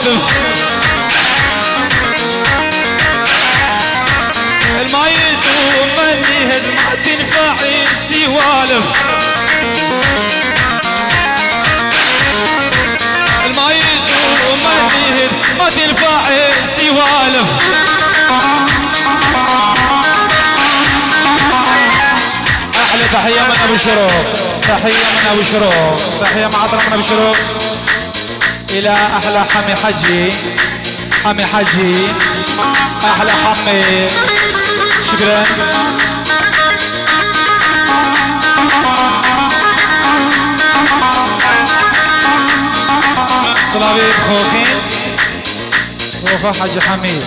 سوالف المايد ومني هد ما تنفعي سوالف المايد ومني هد ما تنفعي سوالف احلى تحيه من ابو شروق تحيه من ابو شروق تحيه معطره من ابو شروق الى احلى حمي حجي حمي حجي احلى حمي شكرا سلاويت خوخين وفا حجي حميد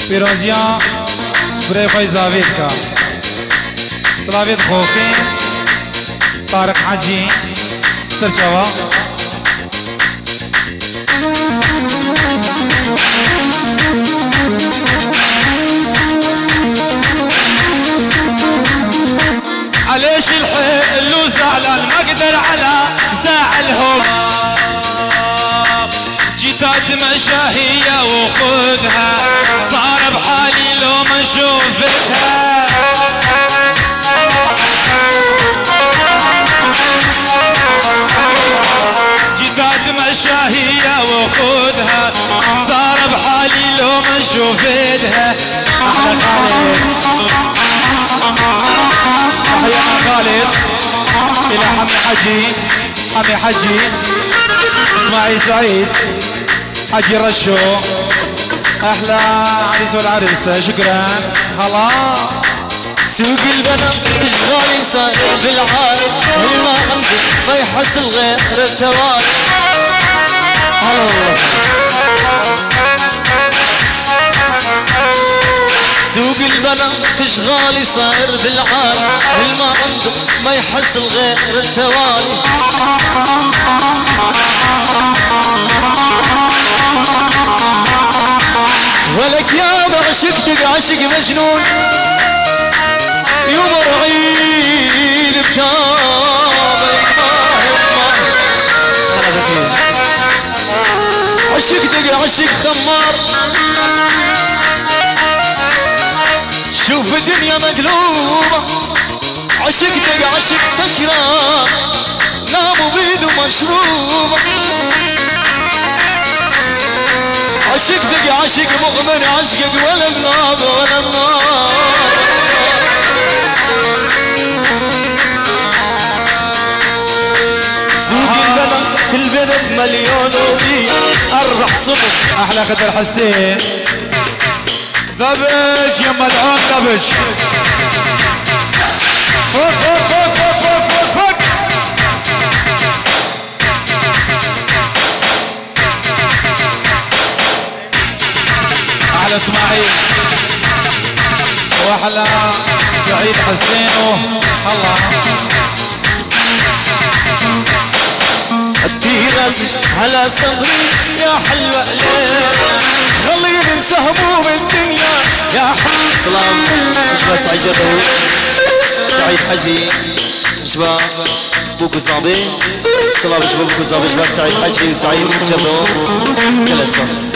پیروزیان برای خوی زاوید کا سلاوید خوخین طارق حجی سرچوا علاش الحلو زعلان ما اقدر على زعلهم جيتات مشاهية وخذها صار بحالي لو ما شوفتها جيتات مشاهية وخذها صار بحالي لو ما شوفتها احلى خالد تحية خالد الى حمي حجي حمي حجي اسماعيل سعيد حجي رشو احلى عريس والعريسة شكرا خلاص سوق البنات اشغالي صاير بالعالم والله عندي ما يحصل غير التوالي سوق البنات اشغالي صاير بالعالم والله عندي ما يحصل غير التوالي ولك يا بعشقتك عشق مجنون يوم رعيد بكامل عشقتك عشق خمار شوف الدنيا مقلوبة عشقتك عشق سكران نام بيد مشروبة عشقتك عشق مؤمن عشقك ولا بناب ولا بناب سوق البلد كل بلد مليون وبي اربح صبح احلى قدر حسين ذبج يا ملعون ذبج فوق فوق فوق فوق فوق فوق فوق احلى اسماعيل واحلى سعيد حسين الله ادي راسك على صدري يا حلوة ليل خليني انسى هموم الدنيا يا حلوة سلام شباب سعيد جدو سعيد حجي شباب بوكو زابي سلام شباب بوكو زابي شباب سعيد حجي وسعيد جدو كلا تفاس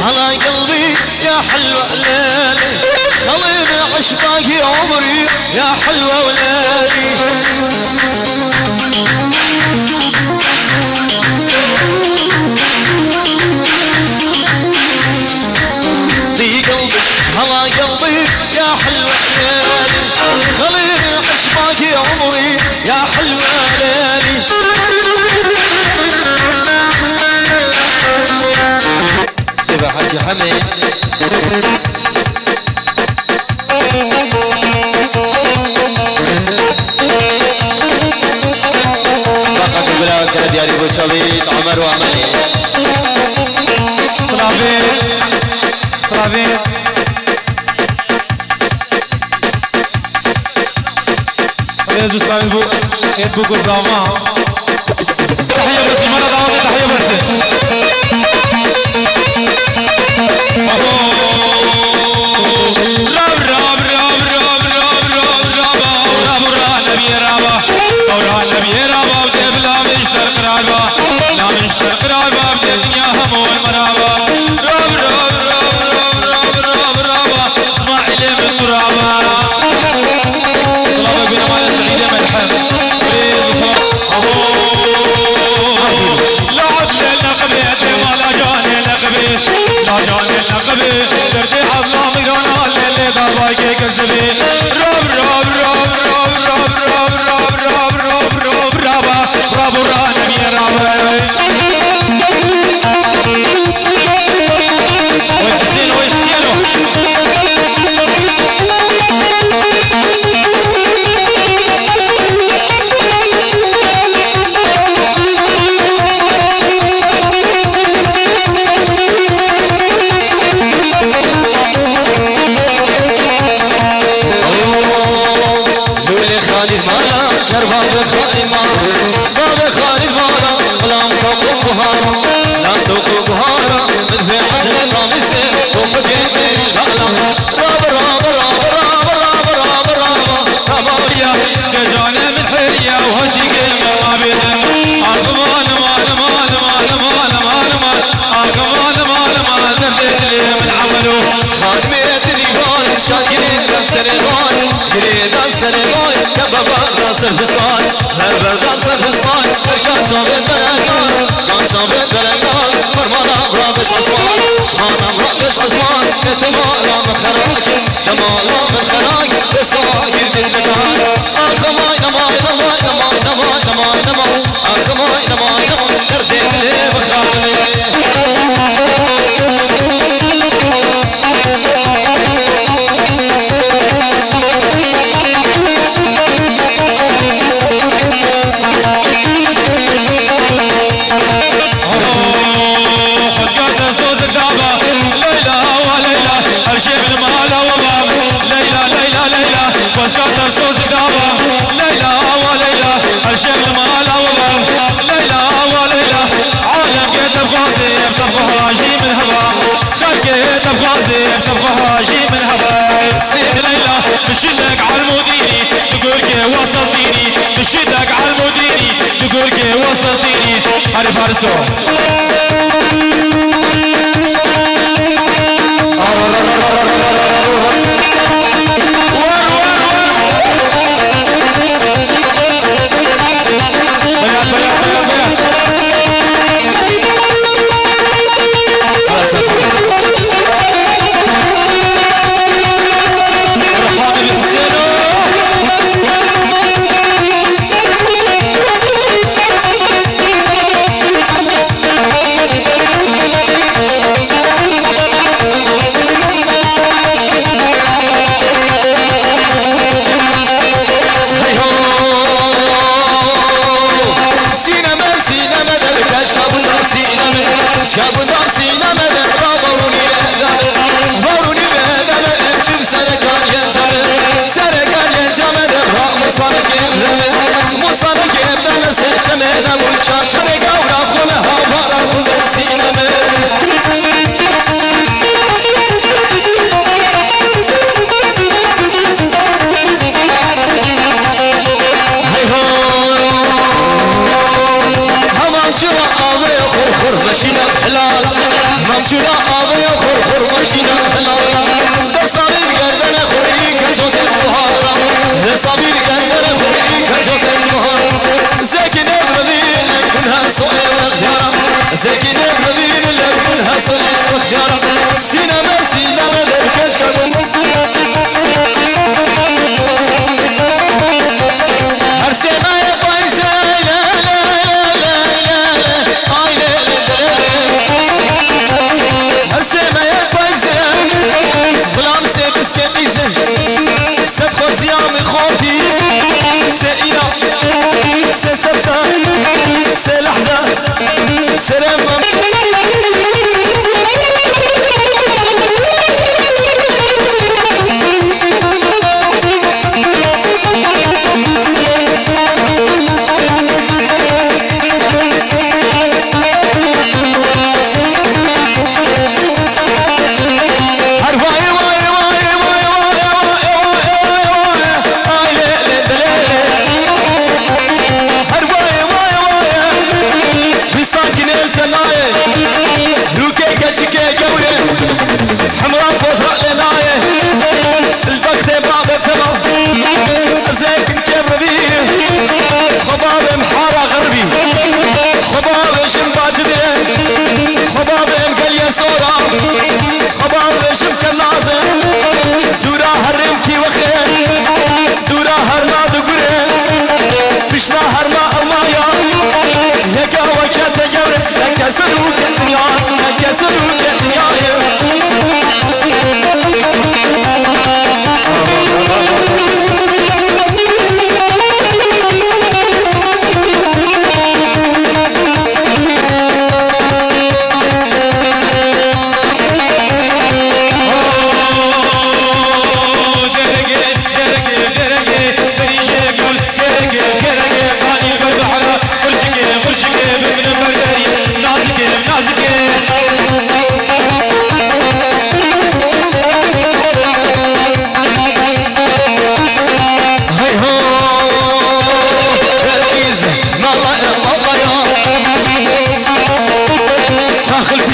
على قلبي يا حلوة ليلي خليني اعيش باقي عمري يا حلوة وليلي في قلبي على قلبي يا حلوة ليلي خليني اعيش باقي عمري يا حلوة ليلي حاجة حمي فقط البلاد كلا دياري بوشاليد عمر وعملي سلافيت سلافيت ريزو سلافيت بو ايد بوكو الزامان تحية بس المرة دعوتي تحية بس راب در باب خالی مارا باب خالی مارا غلام توقو بهارا لام توقو بهارا مدفع عدل رامسي ومجين الغلام راب راب راب راب راب راب راب رابا جانا من حرية وهدي قيمة وابدا أغمان مال مال مال مال مال مال أغمان مال مال نبدأ لي من عمله خادمة ديوان شاكرين دانسر الغاي قريد دانسر الغاي كبابا دانسر فصال هربر دانسر فصال بركان شابت برقال كان شابت برقال فرمانا برابش عزمان مانا برابش عزمان تتمالا من خراك نمالا من خراك بساقر دل بدان آخماي نماي نماي نماي نماي نماي نماي آخماي نماي نماي دردت لي بخالي بشدك عالمديني تقول كي وصلتيني بشدك عالمديني تقول كي وصلتيني هاري فارسو شابودام سينما ذا باروني بهدم باروني بهدم امشي سرقان ينجم سرقان ينجم ذا مصانك يبدم مصانك يبدم سيشمه نبو شاشرق اورا خلها بارا خذ سينما ماشينا حلال ممشونا آبيا خور ماشينا حلال دسالي گردن خوری کجوت بهارا دسالي گردن خوری کجوت بهارا زكي نبربين لكنها سوء وخيارا زكي نبربين لكنها سوء وخيارا سينما سينما دركج كبن هر سنة بايزة سبتا سلحظة سلامة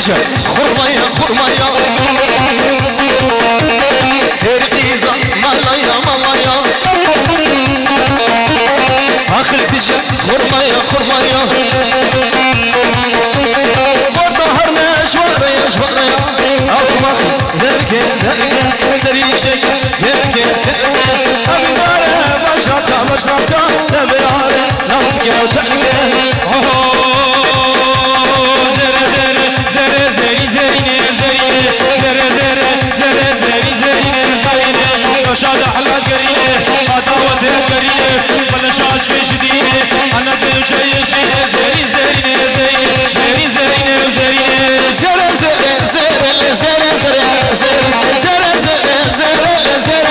تجا خرمايا خرمايا هرقيزة مالايا مالايا آخر تجا خرمايا خرمايا بطهرنا شواريا شواريا أخمخ دركي دركي سريشك دركي أبي دارة بشرطة بشرطة نبي عاري نفسك وتلقي شاد حلال قرينه عداوة قرينه بلا شاش كشدينه انا دل جاي شيء زري زرينه زرينه زري زرينه زرينه زر زر زر زر زر زر زر زر زر زر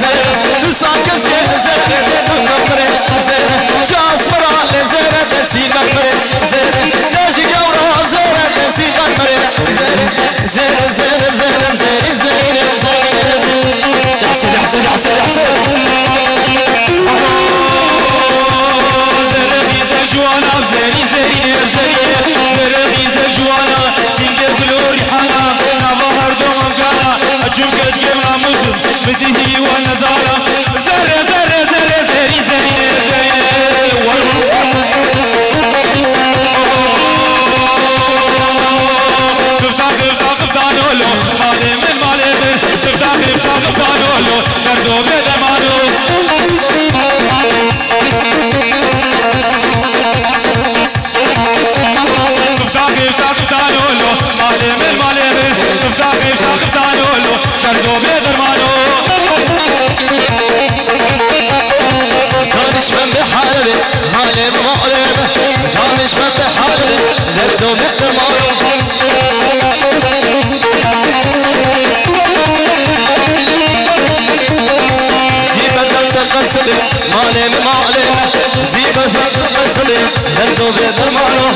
زر لساكس زر تنقر زر شاس مرال زر تسيل مخر زر ناجي قورا زر تسيل مخر زر زر زر زر زر زر زر حسن حسن حسن حسن زرغي زجوانا زري زرينه زرينه زرغي زجوانا سينجز بلوري حالا نظهر دوم كانا اجم كجمنا مزم بدهي ونزالا زر زر زر زري زرينه زرينه قفتا قفتا قفتا نولو مالي من مالي من قفتا قفتا قفتا نولو دردو بدمانو قفتا قفتا قفتا نولو مالي من مالي من قفتا قفتا قفتا نولو دردو بدمانو دانش من بحالي حالي مؤلم دانش من بحالي دردو بدمانو قصبي مالي مالي زيبا شمس قصبي هردو بدرمانو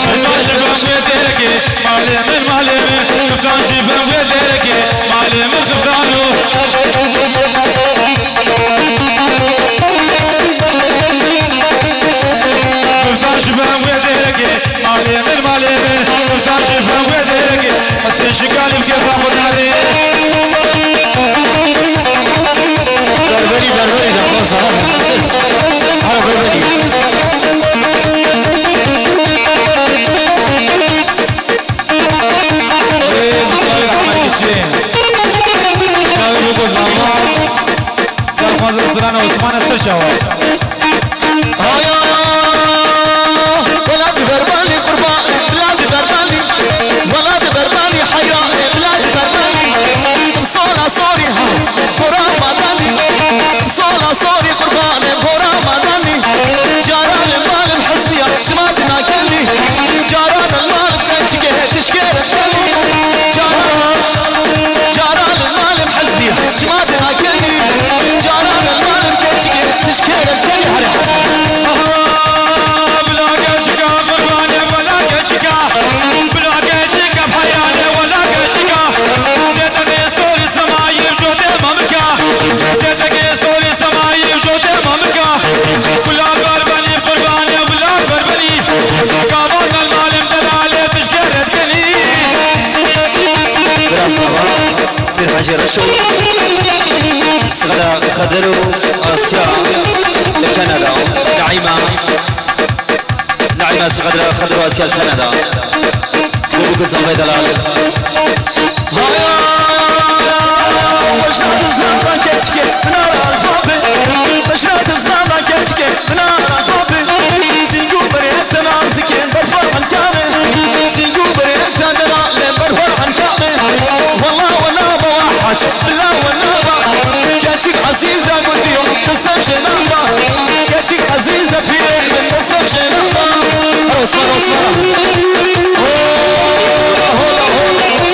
شفتان شفان ويديركي مالي من مالي من شفتان شفان ويديركي مالي من خفتانو شفتان شفان ويديركي مالي من مالي من شفتان شفان ويديركي شكالي بكيف ابو داري بربري بربري ده خلاص على بربري ايه بصير عمل كتشين شاوي بوكو زمان جاك مازر سبرانو عثمان السرشاوة ولاد بربالي قربان بلاد بربالي ولاد بربالي حيران بلاد بربالي بصولة صوري قرى مدني بصولة صوري قربان قرى مدني جاران المال محسنية شماتنا كلي جاران المال بنشكي تشكير كلي جاران المال محسنية شماتنا كلي جاران المال بنشكي تشكير كلي هلي حسن حجر رشو صغدا خدرو آسيا لكندا نعيمة صغدا خدرو آسيا لكندا بوبو كزنبي دلال بشرات الزنبا كتشكي فنار الفابي بشرات الزنبا كتشكي فنار الفابي سينجو بريت نازكي برفر عن كامل سينجو بريت دلال برفر عن كامل والله ونابا واحد بالله ونابا كاتشك عزيزة قلت يوم تسمش نابا كاتشك عزيزة في من تسمش نابا اسمع اسمع هولا هولا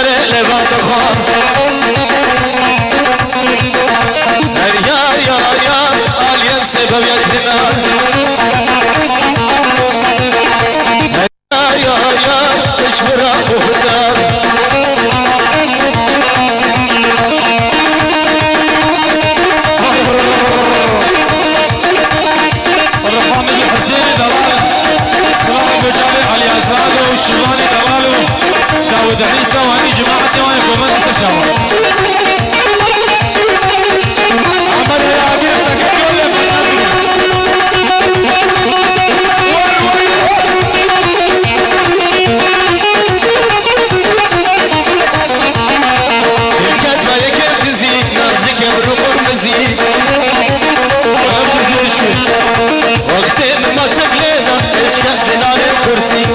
داره لبان خان هر یار یار یار آلیان سبب یک دینار هر یار یار اشبرا مهدار الرحامي حسين دلال سلام ابو جابر علي اسعد والشيباني دلال داود عيسى وهني جماعه ديوان قومه استشاره عمر يا عقيل تقول لي الكتبه يكب تزيد نازك بالرقم مزيد وقتين ما تقلينا ايش كدنا الكرسي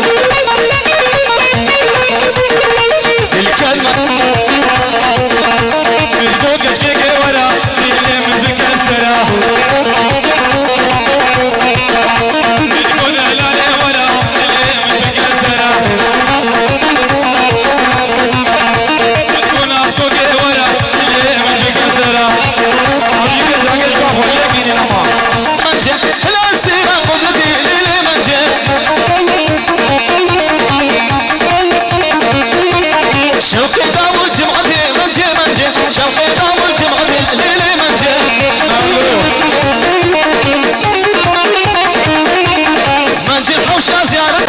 الكلمة بالفوق اشكيكي ورا اللي من بكسره بتكون هلالي ورا اللي من بكسره بتكون اسكوكي ورا اللي من بكسره عجيب جاكش كافو يميني لما منجة لا سيرة قبلتي ليلي منجة شوقي دابو جمعتي منجة منجة شوقي دابو جمعتي ليلي منجة منجة الحوشة زيارة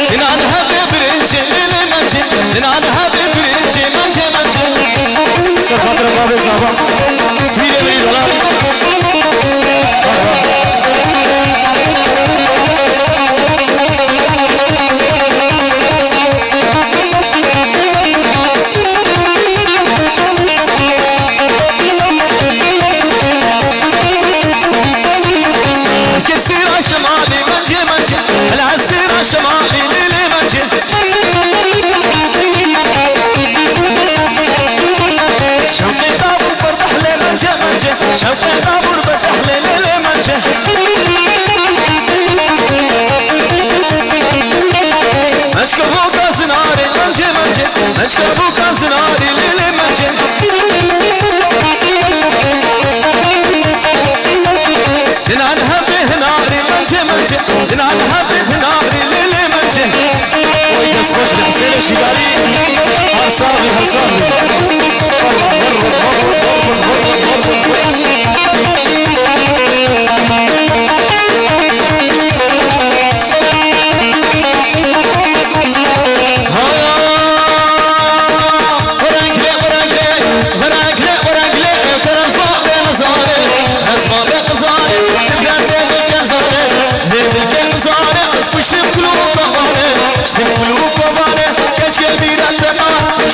دنانها ببرنجة ليلي منجة دنانها ببرنجة منجة منجة سفاتر بابي صابا كبيرة بري دولار كسيرة شمالي منجي منجي العسيرة شمالي ليلي منجي شوقي دابور بردح لي منجي منجي شوقي دابور بردح لي ليلي منجي منجك فوق زناري منجي منجي منجك فوق زناري ليلي منجي دنانها بهناري منجي منجي دنانها بهناري ليلي منجي ويدس خوش الحسين الشبالي هرصابي هرصابي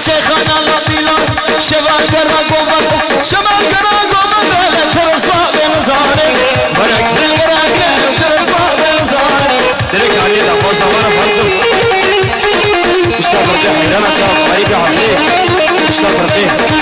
شيخنا اللطيلان شباب قرق وبطل شباب قرق وبطل ترزوا بنزاري ورقلي ورقلي ترزوا بنزاري درك علي لا بوزا وانا فرزو اشتغل فيه حيرانا شاف قريبي عليه اشتغل فيه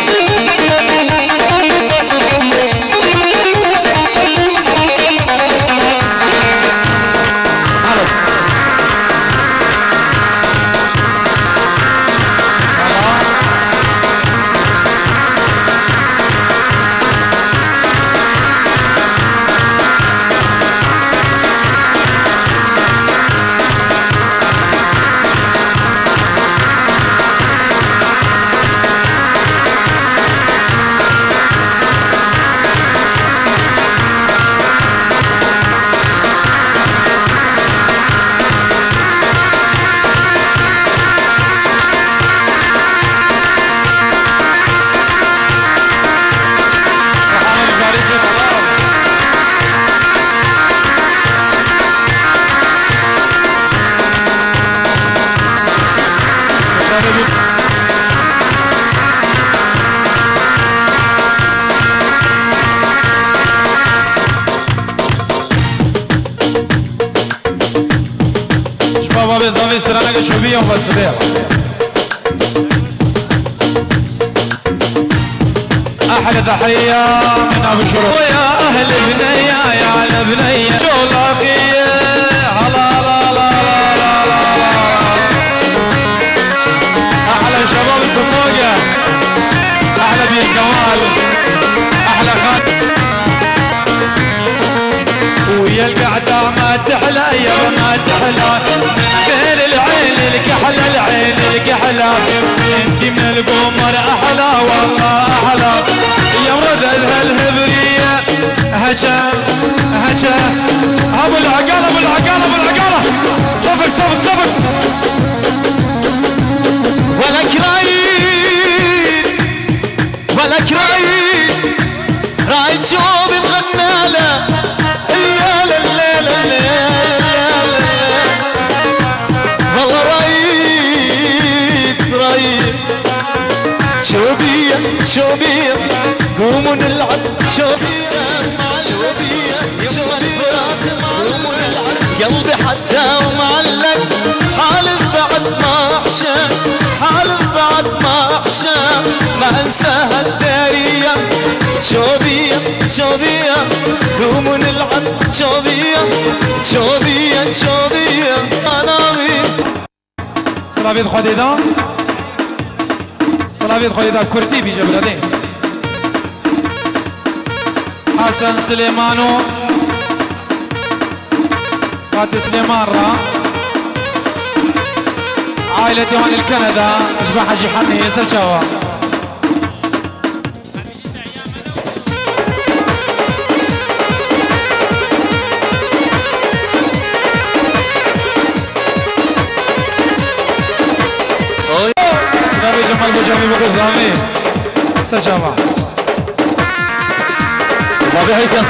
استرانك شوبيه ومصدر احلى تحيه من ابو شروق ويا اهل بنيه يا اهل بنيه شولاقيه هلا لا لا لا لا لا احلى ما تحلى من غير العين الكحلة العين الكحلة انتي من القمر احلى والله احلى يا مرد هالهبرية هجا هجا ابو العقالة ابو العقالة ابو العقالة صفق صفق صفق ولك رايد ولك رايد رايد شوفي مغنى له لا لا لا لا لا والله رايد رايد شوبية شوبية قوموا نلعب شوبية شوبية شوبية قوموا نلعب قلبي حتى ومعلق حالف بعد ما احشى حالف بعد ما احشى ما انساها الدارية شوبية شوبية قوموا نلعب شوبية شوبية شوبية انا بي سلافيد خديدا سلافيد خديدا كردي بيجي بلادين حسن سليمانو فاتي سليمان را عائلة ديوان الكندا اشباح حجي حني سرشاوا سلامي جمال بوجامي بقزامي سرشاوا بابي هيثم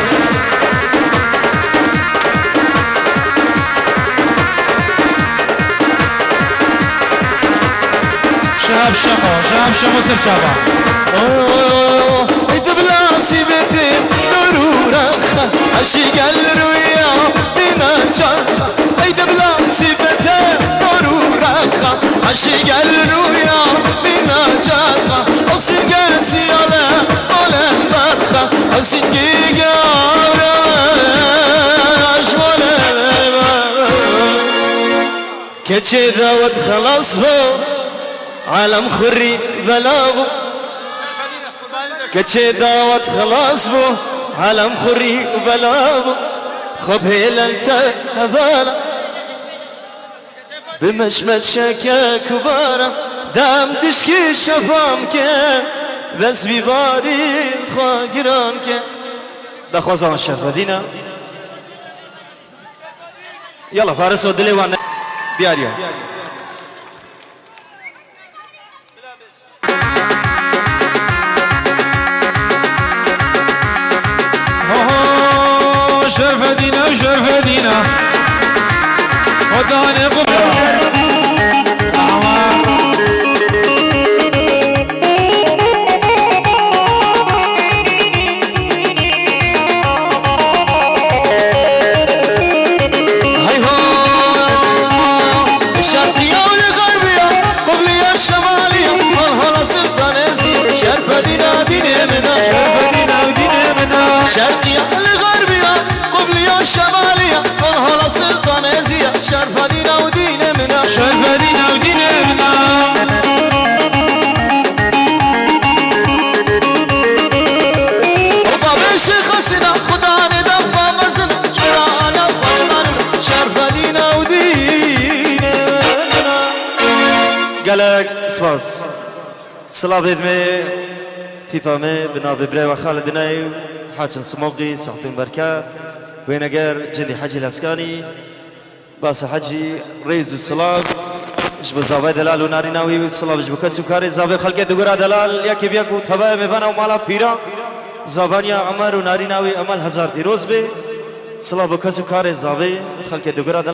شهاب شمو سرشاوا ايد بلاسي بيتي ضرورة عشيق الرويا بنا جاجا ايد بلاسي بيتي ضرورة عشيق الرويا بنا جاجا اصن قاسي على قولن بخا اصن قيقا كتشي ذاوت خلاص هو عالم خري بلاغو كتشي داوت خلاص بو عالم خري بلاغو خب هيلالتا هبالا بمشمشك كبارا دام تشكي شفامك بس بباري خاقرانك بخوزان الشيخ مدينة يلا فارس ودلي وانا دياريو شرف دينا وشرف دينا وداني قبله شرقية الغربية قبلية الشمالية مرحلة سلطانيزية شرف دينا ودين منا شرف دينا ودين منا وباب الشيخ السنا خداني دفا مزن جرانا وجمان شرف دينا ودين منا قالك سباس سلافيد مي تيفا مي بنابي بري وخالد نايو حاجن سموقي ساعتين بركة وينقر جدي حجي الاسكاني باس حجي رئيس الصلاة اجب زاوية دلال وناري ناوي والصلاة اجب كسو كاري زاوية خلقه دقورا دلال يكي بيكو تبايا مبانا ومالا فيرا زاوانيا عمر وناري ناوي عمل هزار تيروز بي صلاة بكسو كاري زاوية خلقه دقورا دلال